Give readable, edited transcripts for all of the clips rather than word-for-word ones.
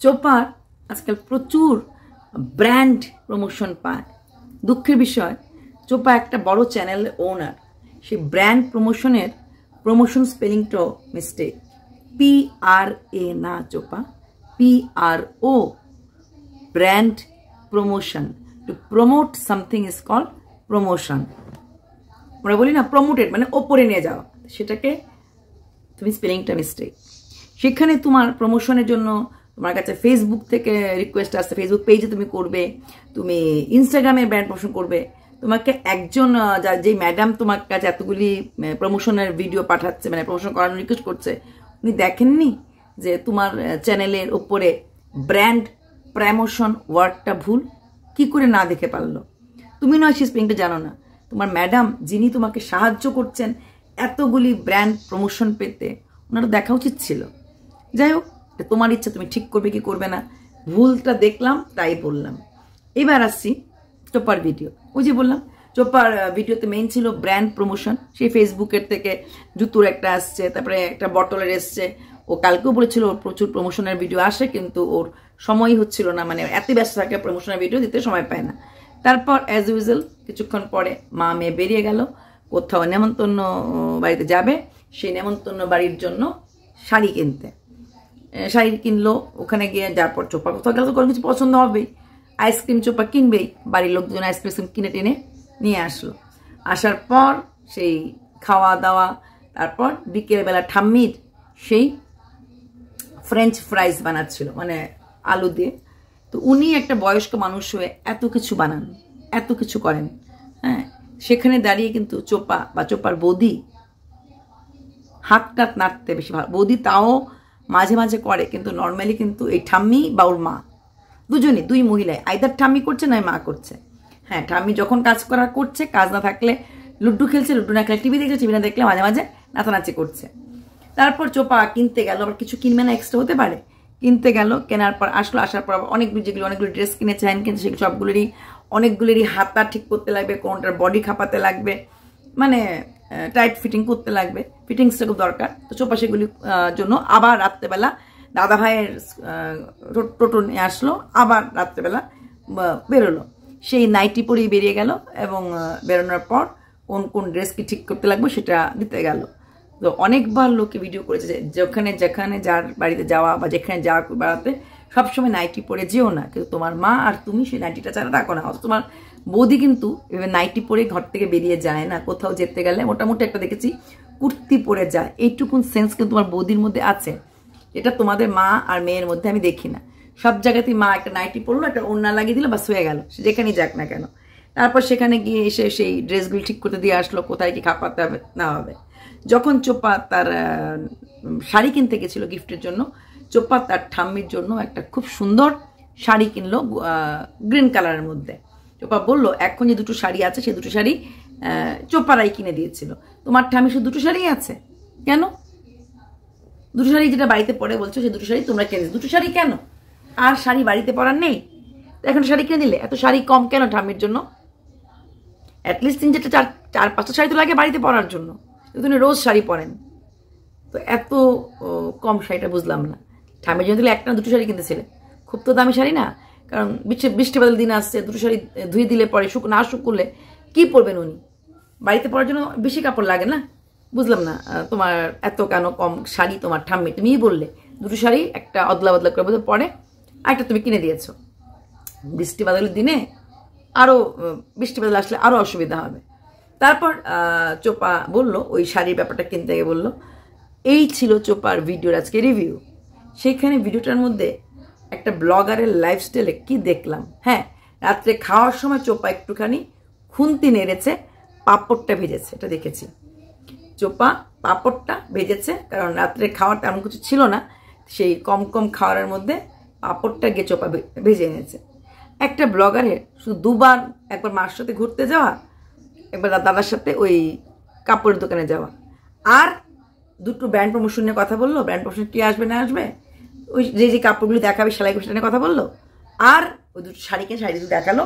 চোপার আজকাল প্রচুর brand promotion পায়। দুঃখের বিষয়, চোপা একটা বড় চ্যানেল ওনার, সেই ব্র্যান্ড প্রমোশনের প্রমোশন স্পেলিংটাও মিস্টেক। PRA না চোপা, PRO, brand promotion. To promote something is called promotion. আমরা বলি না প্রমোটেড মানে ওপরে নিয়ে যাওয়া, সেটাকে তুমি স্পেলিংটা মিস্টেক। সেখানে তোমার প্রমোশনের জন্য তোমার কাছে ফেসবুক থেকে রিকোয়েস্ট আসছে, ফেসবুক পেজে তুমি করবে, তুমি ইনস্টাগ্রামে ব্র্যান্ড প্রমোশন করবে। তোমাকে একজন যে ম্যাডাম তোমার কাছে এতগুলি প্রমোশনের ভিডিও পাঠাচ্ছে, মানে প্রমোশন করানোর রিকোয়েস্ট করছে, উনি দেখেননি যে তোমার চ্যানেলের ওপরে ব্র্যান্ড প্রমোশন ওয়ার্ডটা ভুল? কি করে না দেখে পারলো? তুমি নয় সেই স্পেলিংটা জানো না, তোমার ম্যাডাম যিনি তোমাকে সাহায্য করছেন এতগুলি ব্র্যান্ড প্রমোশন পেতে, ওনারা দেখা উচিত ছিল। যাই হোক, তোমার ইচ্ছা, তুমি ঠিক করবে কি করবে না। ভুলটা দেখলাম তাই বললাম। এবার আসছি চোপার ভিডিও। ওই যে বললাম চোপার ভিডিওতে মেইন ছিল ব্র্যান্ড প্রমোশন। সেই ফেসবুকের থেকে জুতোর একটা আসছে, তারপরে একটা বটলের এসছে। ও কালকেও বলেছিল ওর প্রচুর প্রমোশনের ভিডিও আসে, কিন্তু ওর সময় হচ্ছিল না, মানে এত ব্যস্ত থাকে প্রমোশনের ভিডিও দিতে সময় পায় না। তারপর অ্যাজ ইউজুয়াল কিছুক্ষণ পরে মা মেয়ে বেরিয়ে গেল কোথাও নেমন্তন্ন বাড়িতে যাবে। সেই নেমন্তন্ন বাড়ির জন্য শাড়ি কিনতে, শাড়ি কিনলো। ওখানে গিয়ে যাওয়ার পর চোপা কোথাও গেলে তো কোনো কিছু পছন্দ হবেই, আইসক্রিম চোপা কিনবেই। বাড়ির লোকজন আইসক্রিম কিনে টেনে নিয়ে আসলো। আসার পর সেই খাওয়া দাওয়া, তারপর বিকেলবেলা ঠাম্মির সেই ফ্রেঞ্চ ফ্রাইজ বানাচ্ছিল, মানে আলু দিয়ে। তো উনি একটা বয়স্ক মানুষ হয়ে এত কিছু বানান, এত কিছু করেন, হ্যাঁ, সেখানে দাঁড়িয়ে কিন্তু চোপা বা চোপার বৌদি হাত টাত নাড়তে বেশি ভালো। বৌদি তাও মাঝে মাঝে করে, কিন্তু নর্মালি কিন্তু এই ঠাম্মি বা ওর মা দুজনই, দুই মহিলায় আইদার ঠাম্মি করছে নয় মা করছে। হ্যাঁ, ঠাম্মি যখন কাজ করার করছে, কাজ না থাকলে লুড্ডু খেলছে, লুড্ডু না খেলে টিভি দেখছে, টিভি না দেখলে মাঝে মাঝে নাচানাচি করছে। তারপর চোপা কিনতে গেল, আবার কিছু কিনবে না এক্সট্রা হতে পারে, কিনতে গেল। কেনার পর আসলো, আসার পর অনেকগুলো ড্রেস কিনেছে, হ্যান্ড কিনেছে, সেগুলো সবগুলোরই অনেকগুলোরই হাতা ঠিক করতে লাগবে, কোনটার বডি খাপাতে লাগবে, মানে টাইট ফিটিং করতে লাগবে। ফিটিংসটা খুব দরকার। তো চোপা সেগুলির জন্য আবার রাত্রেবেলা দাদা ভাইয়ের টোটো নিয়ে আসলো, আবার রাত্রেবেলা বেরোলো। সেই নাইটি পরেই বেরিয়ে গেল, এবং বেরোনোর পর কোন কোন ড্রেস কি ঠিক করতে লাগবে সেটা দিতে গেল। তো অনেকবার লোকে ভিডিও করেছে যে যেখানে যার বাড়িতে যাওয়া বা যেখানে যাওয়া বেড়াতে সবসময় নাইটি পরে যেও না, কিন্তু তোমার মা আর তুমি সেই নাইটিটা ছাড়া রাখো না। তোমার বৌদি কিন্তু এভাবে নাইটি পরে ঘর থেকে বেরিয়ে যায় না। কোথাও যেতে গেলে মোটামুটি একটা দেখেছি কুর্তি পরে যায়। এইটুকুন সেন্স কিন্তু তোমার বৌদির মধ্যে আছে, এটা তোমাদের মা আর মেয়ের মধ্যে আমি দেখি না। সব জায়গাতেই মা একটা নাইটি পরলো, একটা ওড়না লাগিয়ে দিল, বাস হয়ে গেল, সে যেখানেই যাক না কেন। তারপর সেখানে গিয়ে এসে সেই ড্রেসগুলো ঠিক করতে দিয়ে আসলো, কোথায় কি খাপাতে হবে না হবে। যখন চোপা তার শাড়ি কিনতে গেছিল গিফটের জন্য, চোপা তার ঠাম্মির জন্য একটা খুব সুন্দর শাড়ি কিনলো গ্রিন কালারের মধ্যে। চোপা বললো এখন যে দুটো শাড়ি আছে সেই দুটো শাড়ি চোপারাই কিনে দিয়েছিল। তোমার ঠাম্মি শুধু দুটো শাড়ি আছে কেন? দুটো শাড়ি যেটা বাড়িতে পরে বলছো সেই দুটো শাড়ি তোমরা কিনে, দুটো শাড়ি কেন? আর শাড়ি বাড়িতে পরার নেই? এখন শাড়ি কিনে দিলে, এত শাড়ি কম কেন ঠাম্মির জন্য? অ্যাটলিস্ট 4-5টা শাড়ি তো লাগে বাড়িতে পরার জন্য, তিনি রোজ শাড়ি পরেন, তো এত কম শাড়িটা বুঝলাম না। ঠাম্মির জন্য দিলে একটা দুটো শাড়ি কিনতেছিলে, খুব তো দামি শাড়ি না। কারণ বৃষ্টি বাদল দিন আসছে, দুটো শাড়ি ধুয়ে দিলে পরে না শুকলে কি পরবেন উনি? বাড়িতে পরার জন্য বেশি কাপড় লাগে না? বুঝলাম না তোমার এত কেন কম শাড়ি তোমার ঠাম্মি। তুমিই বললে দুটো শাড়ি একটা অদলা বদলা করে বোধ পরে, একটা তুমি কিনে দিয়েছো। বৃষ্টি বাদলের দিনে আরও, বৃষ্টি বাদল আসলে আরও অসুবিধা হবে। তারপর চোপা বলল ওই শাড়ির ব্যাপারটা কিনতে গিয়ে বললো। এই ছিল চোপার ভিডিওর আজকে রিভিউ। সেইখানে ভিডিওটার মধ্যে একটা ব্লগারের লাইফস্টাইলে কি দেখলাম। হ্যাঁ, রাত্রে খাওয়ার সময় চোপা একটুখানি খুন্তি নেড়েছে, পাঁপড়টা ভেজেছে, এটা দেখেছি। চোপা পাঁপড়টা ভেজেছে, কারণ রাত্রে খাওয়ার তেমন কিছু ছিল না, সেই কম কম খাওয়ারের মধ্যে পাঁপড়টা গিয়ে চোপা ভেজে এনেছে। একটা ব্লগারের শুধু দুবার, একবার মার সাথে ঘুরতে যাওয়া, একবার দাদার সাথে ওই কাপড়ের দোকানে যাওয়া, আর দুটো ব্র্যান্ড প্রমোশন নিয়ে কথা বললো। ব্র্যান্ড প্রমোশন কি আসবে না আসবে, ওই যে কাপড়গুলি দেখাবে সেলাই সেটা নিয়ে কথা বললো, আর ওই দুটো শাড়িকে শাড়ি দুটো দেখালো।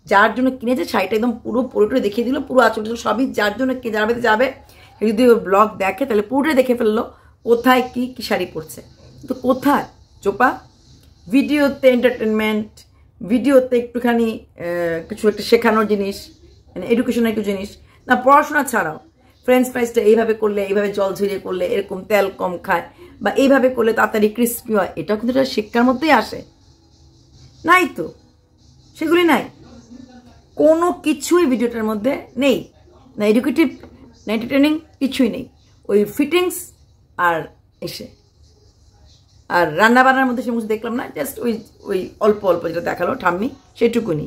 যার জন্য কিনেছে শাড়িটা একদম পুরোটাই দেখিয়ে দিল, পুরো আঁচল সবই। যার জন্য যাবে যদি ওই ব্লগ দেখে তাহলে পুরোটাই দেখে ফেললো কোথায় কি কি শাড়ি পরছে। তো কোথায় চোপা ভিডিওতে এন্টারটেনমেন্ট, ভিডিওতে একটুখানি কিছু একটা শেখানোর জিনিস, মানে এডুকেশনাল কিছু জিনিস, না পড়াশোনা ছাড়াও ফ্রেঞ্চ ফ্রাইসটা এইভাবে করলে, এইভাবে জল ঝরিয়ে করলে এরকম তেল কম খায়, বা এইভাবে করলে তাড়াতাড়ি ক্রিস্পি হয়, এটাও কিন্তু এটা শিক্ষার মধ্যেই আসে। নাই তো, সেগুলি নাই, কোনো কিছুই ভিডিওটার মধ্যে নেই, না এডুকেটিভ না এন্টারটেনিং, কিছুই নেই। ওই ফিটিংস আর এসে আর রান্না বান্নার মধ্যে সমস্ত দেখলাম না, জাস্ট ওই ওই অল্প অল্প যেটা দেখালো ঠাম্মি সেটুকুনি।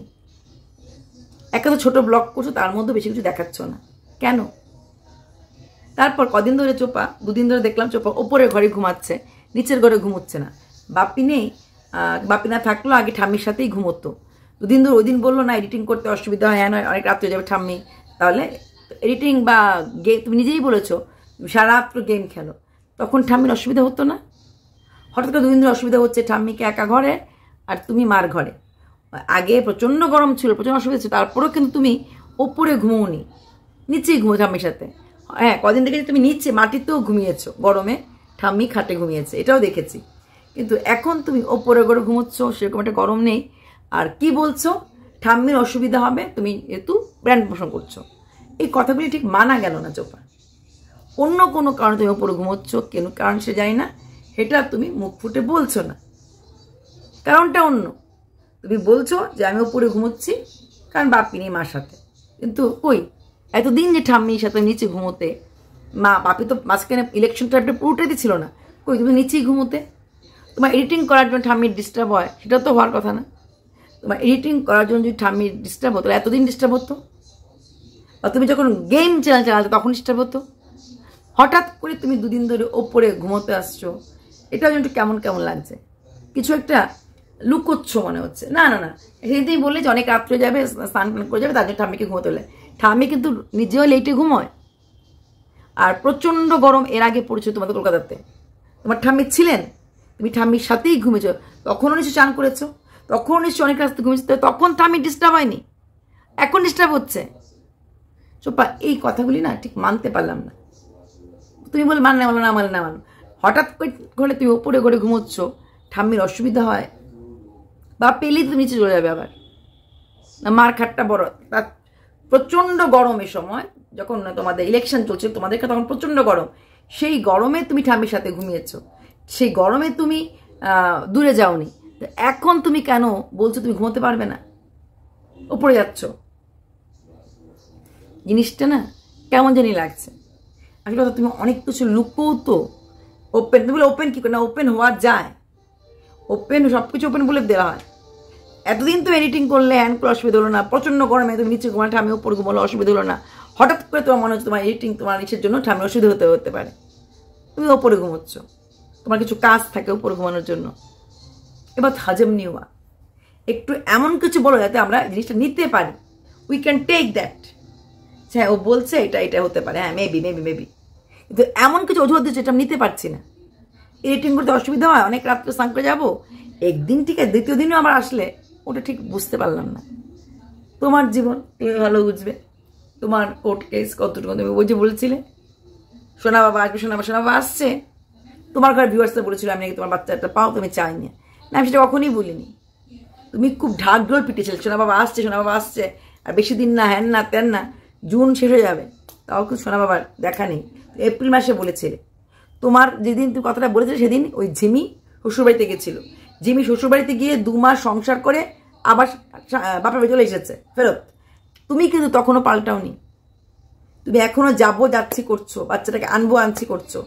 একটা তো ছোটো ব্লগ করছো, তার মধ্যে বেশি কিছু দেখাচ্ছ না কেন? তারপর কদিন ধরে চোপা, 2 দিন ধরে দেখলাম চোপা ওপরের ঘরে ঘুমাচ্ছে, নিচের ঘরে ঘুমোচ্ছে না। বাপি নেই, বাপি না থাকলো আগে ঠাম্মির সাথেই ঘুমোতো। 2 দিন ধরে, ওই দিন বললো না এডিটিং করতে অসুবিধা হয়, হ্যাঁ নয়, অনেক রাত হয়ে যাবে ঠাম্মি, তাহলে এডিটিং বা গেম, তুমি নিজেই বলেছো সারা রাত্র গেম খেলো, তখন ঠাম্মির অসুবিধা হতো না? হঠাৎ করে 2 দিন ধরে অসুবিধা হচ্ছে, ঠাম্মিকে একা ঘরে আর তুমি মার ঘরে। আগে প্রচণ্ড গরম ছিল, প্রচণ্ড অসুবিধা ছিল, তারপরেও কিন্তু তুমি ওপরে ঘুমোওনি, নিচেই ঘুমো ঠাম্মির সাথে। হ্যাঁ, কদিন দেখেছি তুমি নিচে মাটিতেও ঘুমিয়েছো, গরমে ঠাম্মি খাটে ঘুমিয়েছে, এটাও দেখেছি। কিন্তু এখন তুমি ওপরে ঘরে ঘুমোচ্ছ, সেরকম একটা গরম নেই। আর কি বলছো, ঠাম্মির অসুবিধা হবে, তুমি যেহেতু ব্র্যান্ড পোষণ করছো। এই কথাগুলি ঠিক মানা গেল না চোপা। অন্য কোনো কারণে তুমি ওপরে ঘুমোচ্ছ, কেন কারণ সে জানি না, এটা তুমি মুখ ফুটে বলছো না, কারণটা অন্য। তুমি বলছো যে আমি ওপরে ঘুমোচ্ছি কারণ বাপি নেই মার সাথে, কিন্তু কই এতদিন যে ঠাম্মির সাথে নিচে ঘুমোতে, মা বাপি তো মাঝখানে ইলেকশন টাইপটা পুরোটাই ছিল না, কই তুমি নিচেই ঘুমোতে। তোমার এডিটিং করার জন্য ঠাম্মির ডিস্টার্ব হয়, সেটা তো হওয়ার কথা না। তোমার এডিটিং করার জন্য যদি ঠাম্মির ডিস্টার্ব হতো, এতদিন ডিস্টার্ব হতো? বা তুমি যখন গেম চ্যানেল চালাতে তখন ডিস্টার্ব হতো? হঠাৎ করে তুমি 2 দিন ধরে ওপরে ঘুমোতে আসছো, এটাও যেন একটু কেমন কেমন লাগছে, কিছু একটা লুকোচ্ছ মনে হচ্ছে। না না না, সেদিন তুমি বললে যে অনেক রাত্রে যাবে, স্নান করে যাবে, তার জন্য ঠাম্মিকে ঘুমোতে হলে। ঠাম্মি কিন্তু নিজেও লেটে ঘুমোয়, আর প্রচণ্ড গরম এর আগে পড়েছিল তোমাদের কলকাতাতে, তোমার ঠাম্মি ছিলেন, তুমি ঠাম্মির সাথেই ঘুমেছো, তখনও নিশ্চয় চান করেছো, তখনও নিশ্চয় অনেক রাস্তায় ঘুমিয়েছো, তখন ঠাম্মি ডিস্টার্ব হয়নি, এখন ডিস্টার্ব হচ্ছে। চোপা এই কথাগুলি না ঠিক মানতে পারলাম না। তুমি বল মানে না, না মানে না মানো, হঠাৎ করে তুমি ওপরে ঘরে ঘুমোচ্ছ, ঠাম্মির অসুবিধা হয়, বা পেলেই তুমি নিচে চলে যাবে আবার, না মার খাটটা বড়। তার প্রচণ্ড গরমের সময়, যখন তোমাদের ইলেকশন চলছে, তোমাদেরকে তখন প্রচণ্ড গরম, সেই গরমে তুমি ঠাম্মির সাথে ঘুমিয়েছ, সেই গরমে তুমি দূরে যাওনি, তো এখন তুমি কেন বলছো তুমি ঘুমোতে পারবে না, ওপরে যাচ্ছ? জিনিসটা না কেমন জানি লাগছে। আসলে কথা, তুমি অনেক কিছু লুকোও তো, ওপেন তুমি বলে ওপেন কী করে না, ওপেন হওয়া যায়, ওপেন সব কিছু ওপেন বলে দেওয়া হয়। এতদিন তো এডিটিং করলে হ্যান্ড করে অসুবিধা হলো না, প্রচণ্ড গরমে তুমি নিচে ঘুমালে ঠাম্মি ওপর ঘুমালো, অসুবিধা হলো না। হঠাৎ করে তোমার মনে হচ্ছে তোমার এডিটিং, তোমার নিচের জন্য ঠাম্মি অসুবিধা হতে পারে, তুমি ওপরে ঘুমোচ্ছ, তোমার কিছু কাজ থাকে উপরে ঘুমানোর জন্য। এবার হাজম নিওয়া, একটু এমন কিছু বলো যাতে আমরা জিনিসটা নিতে পারি, উই ক্যান টেক দ্যাট। হ্যাঁ, ও বলছে এটা এটা হতে পারে, হ্যাঁ মেবি মেবি মেবি, কিন্তু এমন কিছু অজুহাত দিচ্ছে এটা নিতে পারছি না। এডিটিং করতে অসুবিধা হয়, অনেক রাত্রে স্নান করে যাবো, একদিন ঠিক আছে, দ্বিতীয় দিনও আবার আসলে ওটা ঠিক বুঝতে পারলাম না। তোমার জীবন তুমি ভালো বুঝবে, তোমার কোর্ট কেস কতটুকু তুমি ওই যে বলছিলে সোনা বাবা আসবে, সোনা বাবা আসছে, তোমার ঘরে ভিউয়ার্সরা বলেছিল আমি নাকি তোমার বাচ্চাটা পাও, তুমি চাইনি না, আমি সেটা কখনই বলিনি। তুমি খুব ঢাক ঢোল পিটিয়েছিলে সোনা বাবা আসছে, সোনা বাবা আসছে, আর বেশি দিন না, হ্যান না তেন না, জুন শেষ হয়ে যাবে, তাও কিন্তু সোনা বাবার দেখা নেই। এপ্রিল মাসে বলেছিলে, তোমার যেদিন তুমি কথাটা বলেছিলে সেদিন ওই ঝিমি শ্বশুরবাড়িতে গেছিলো, ঝিমি শ্বশুরবাড়িতে গিয়ে 2 মাস সংসার করে আবার বাপের বাড়ি চলে এসেছে ফেরত, তুমি কিন্তু তখনও পাল্টাওনি, তুমি এখনও যাবো যাচ্ছি করছো, বাচ্চাটাকে আনবো আনছি করছো,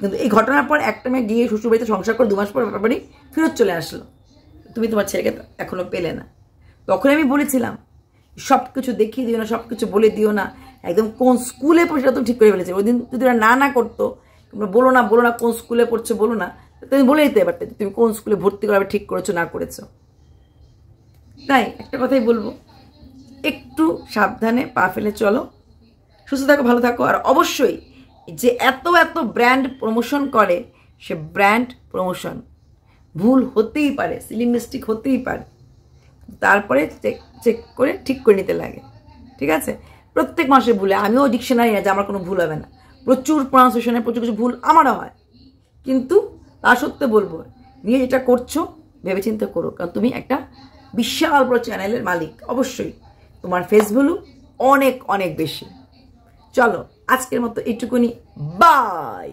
কিন্তু এই ঘটনার পর একটা মেয়ে গিয়ে শ্বশুরবাড়িতে সংসার করে 2 মাস পর বাপের বাড়ি ফেরত চলে আসলো, তুমি তোমার ছেলেকে এখনো পেলে না। তখন আমি বলেছিলাম সব কিছু দেখিয়ে দিও না, সব কিছু বলে দিও না, একদম কোন স্কুলে পড়ছে তুমি ঠিক করে ফেলেছে। ওই দিন যদি ওরা না করতো, তোমরা বলো না কোন স্কুলে পড়ছো বলো না, তুমি বলে দিতে পারতে তুমি কোন স্কুলে ভর্তি করাবে ঠিক করেছো না করেছো। তাই একটা কথাই বলবো, একটু সাবধানে পা ফেলে চলো, সুস্থ থাকো, ভালো থাকো। আর অবশ্যই যে এত ব্র্যান্ড প্রমোশন করে, সে ব্র্যান্ড প্রমোশন ভুল হতেই পারে, সিলি মিস্টেক হতেই পারে, তারপরে চেক করে ঠিক করে নিতে লাগে, ঠিক আছে? প্রত্যেক মাসে ভুলে, আমিও ডিকশনারি না যে আমার কোনো ভুল হবে না, প্রচুর প্রনাউন্সিয়েশনে প্রচুর কিছু ভুল আমারও হয়, কিন্তু তা সত্ত্বে বলবো নিয়ে যেটা করছো ভেবেচিন্তে করো, কারণ তুমি একটা বিশাল বড় চ্যানেলের মালিক, অবশ্যই তোমার ফেস ভ্যালু অনেক অনেক বেশি। চলো আজকের মতো এইটুকুনি, বাই।